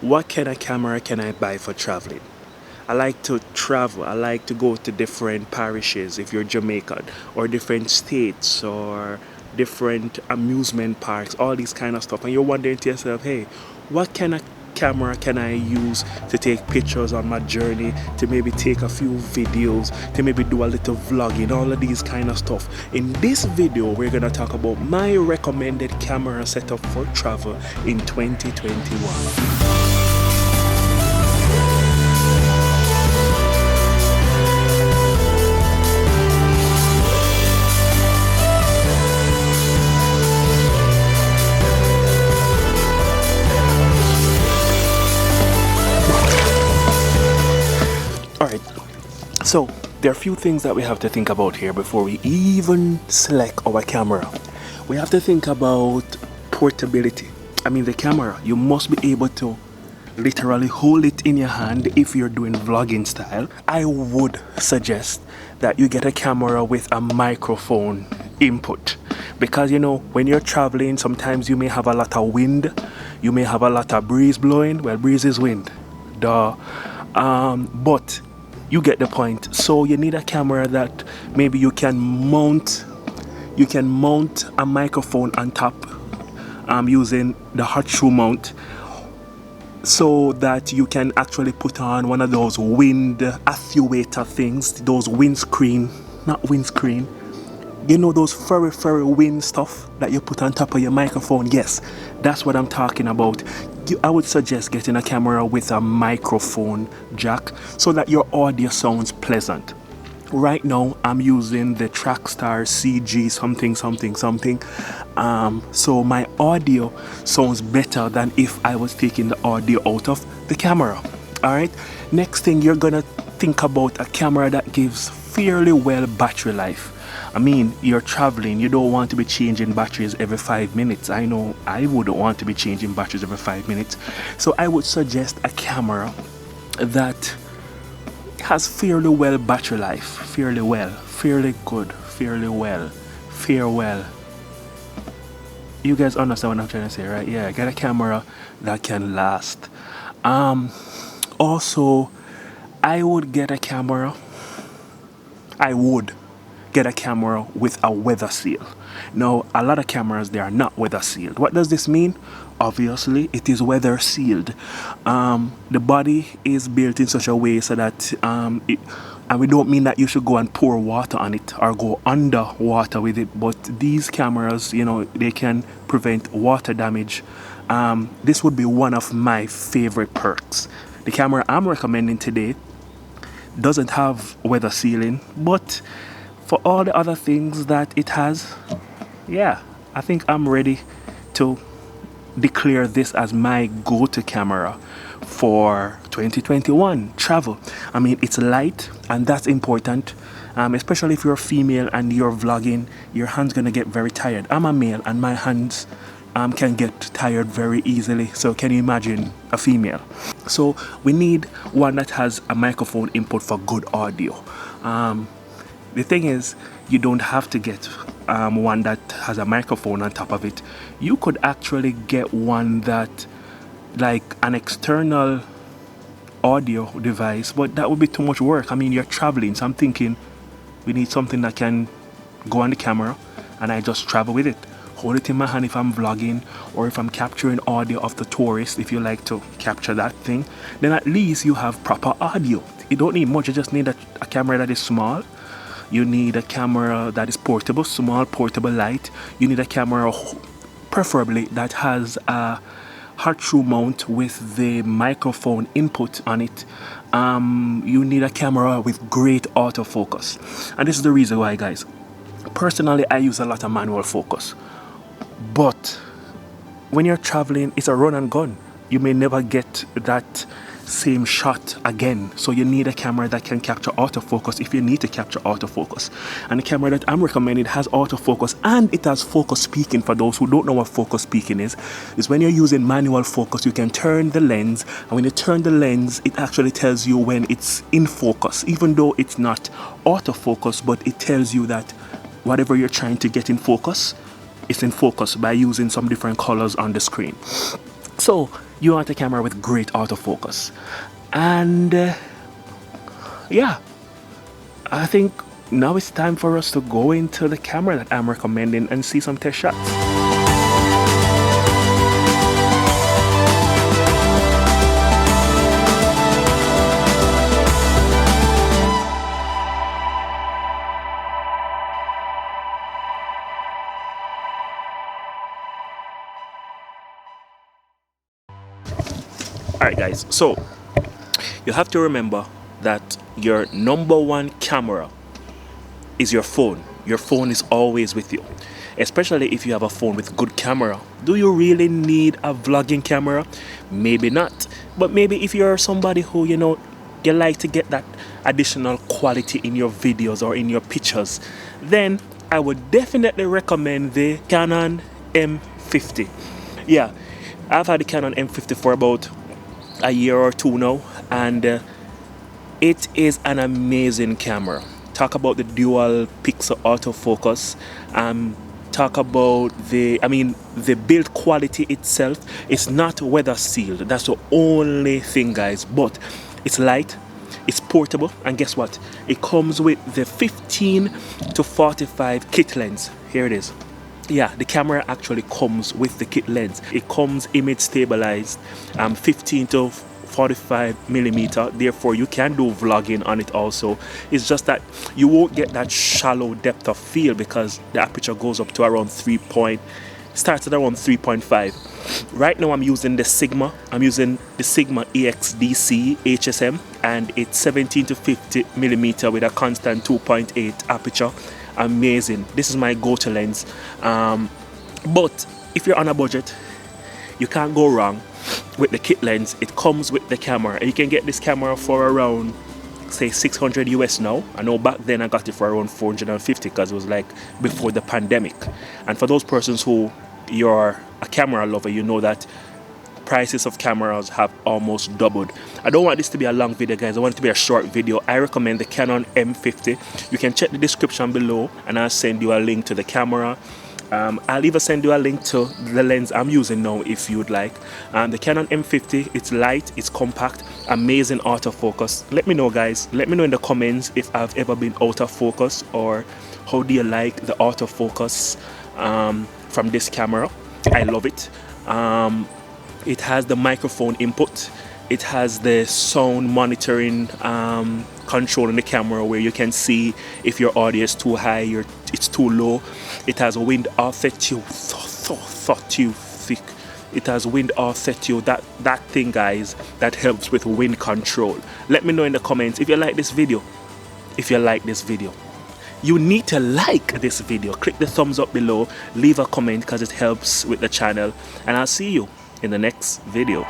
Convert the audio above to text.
what kind of camera can I buy for traveling? I like to travel. I like to go to different parishes if you're Jamaican, or different states, or different amusement parks, all these kind of stuff. And you're wondering to yourself, hey, what kind of camera can I use to take pictures on my journey, to maybe take a few videos, to maybe do a little vlogging, all of these kind of stuff. In this video, we're going to talk about my recommended camera setup for travel in 2021. Alright, so there are a few things that we have to think about here before we even select our camera. We have to think about portability. I mean, the camera, you must be able to literally hold it in your hand if you're doing vlogging style. I would suggest that you get a camera with a microphone input, because you know, when you're traveling, sometimes you may have a lot of wind, you may have a lot of breeze blowing. Well, breeze is wind, duh. But you get the point. So you need a camera that maybe you can mount a microphone on top, using the hot shoe mount, so that you can actually put on one of those wind actuator things, those windscreen, not windscreen, you know, those furry wind stuff that you put on top of your microphone. Yes, that's what I'm talking about. I would suggest getting a camera with a microphone jack so that your audio sounds pleasant. Right now I'm using the Trackstar CG something. So my audio sounds better than if I was taking the audio out of the camera. Alright, next thing, you're gonna think about a camera that gives fairly well battery life. I mean, you're traveling, you don't want to be changing batteries every 5 minutes. I know I wouldn't want to be changing batteries every 5 minutes. So I would suggest a camera that has fairly well battery life. Fairly good. You guys understand what I'm trying to say, right? Yeah, get a camera that can last. Also, I would get a camera with a weather seal. Now, a lot of cameras, they are not weather sealed. What does this mean? Obviously, it is weather sealed. The body is built in such a way so that, and we don't mean that you should go and pour water on it or go under water with it, but these cameras, you know, they can prevent water damage. This would be one of my favorite perks. The camera I'm recommending today doesn't have weather sealing, but for all the other things that it has, yeah, I think I'm ready to declare this as my go-to camera for 2021 travel. I mean, it's light, and that's important, especially if you're a female and you're vlogging. Your hand's gonna get very tired. I'm a male and my hands can get tired very easily, so can you imagine a female? So we need one that has a microphone input for good audio. The thing is, you don't have to get one that has a microphone on top of it. You could actually get one that, like an external audio device, but that would be too much work. I mean, you're traveling, so I'm thinking we need something that can go on the camera and I just travel with it. Hold it in my hand if I'm vlogging, or if I'm capturing audio of the tourist, if you like to capture that thing, then at least you have proper audio. You don't need much, you just need a camera that is small. You need a camera that is portable, small, portable, light. You need a camera preferably that has a hot shoe mount with the microphone input on it. You need a camera with great autofocus. And this is the reason why, guys. Personally, I use a lot of manual focus. But when you're traveling, it's a run and gun. You may never get that same shot again, so you need a camera that can capture autofocus if you need to capture autofocus. And the camera that I'm recommending has autofocus, and it has focus speaking. For those who don't know what focus speaking is when you're using manual focus, you can turn the lens, and when you turn the lens, it actually tells you when it's in focus, even though it's not autofocus, but it tells you that whatever you're trying to get in focus, it's in focus by using some different colors on the screen. So You want a camera with great autofocus. And yeah, I think now it's time for us to go into the camera that I'm recommending and see some test shots. Alright guys, so you have to remember that your number one camera is your phone. Your phone is always with you, especially if you have a phone with good camera. Do you really need a vlogging camera? Maybe not, but maybe if you're somebody who, you know, you like to get that additional quality in your videos or in your pictures, then I would definitely recommend the Canon M50. Yeah, I've had the Canon M50 for about a year or two now, and it is an amazing camera. Talk about the Dual Pixel Autofocus. Talk about the build quality itself. It's not weather sealed. That's the only thing, guys. But it's light, it's portable, and guess what? It comes with the 15 to 45 kit lens. Here it is. Yeah, the camera actually comes with the kit lens. It comes image stabilized, 15 to 45 millimeter. Therefore, you can do vlogging on it also. It's just that you won't get that shallow depth of field because the aperture goes up to around starts at around 3.5. Right now, I'm using the Sigma. I'm using the Sigma EXDC HSM, and it's 17 to 50 millimeter with a constant 2.8 aperture. Amazing. This is my go-to lens. But if you're on a budget, you can't go wrong with the kit lens. It comes with the camera, and you can get this camera for around, say, 600 US now. I know back then I got it for around 450 because it was like before the pandemic. And for those persons who you're a camera lover, you know that prices of cameras have almost doubled. I don't want this to be a long video, guys. I want it to be a short video. I recommend the Canon M50. You can check the description below and I'll send you a link to the camera. I'll even send you a link to the lens I'm using now if you'd like. The Canon M50, it's light, it's compact, amazing autofocus. Let me know, guys. Let me know in the comments if I've ever been out of focus, or how do you like the autofocus from this camera. I love it. It has the microphone input. It has the sound monitoring control in the camera where you can see if your audio is too high or it's too low. It has wind offset you. It has wind offset you. That thing, guys, that helps with wind control. Let me know in the comments if you like this video. If you like this video, you need to like this video. Click the thumbs up below. Leave a comment because it helps with the channel. And I'll see you in the next video.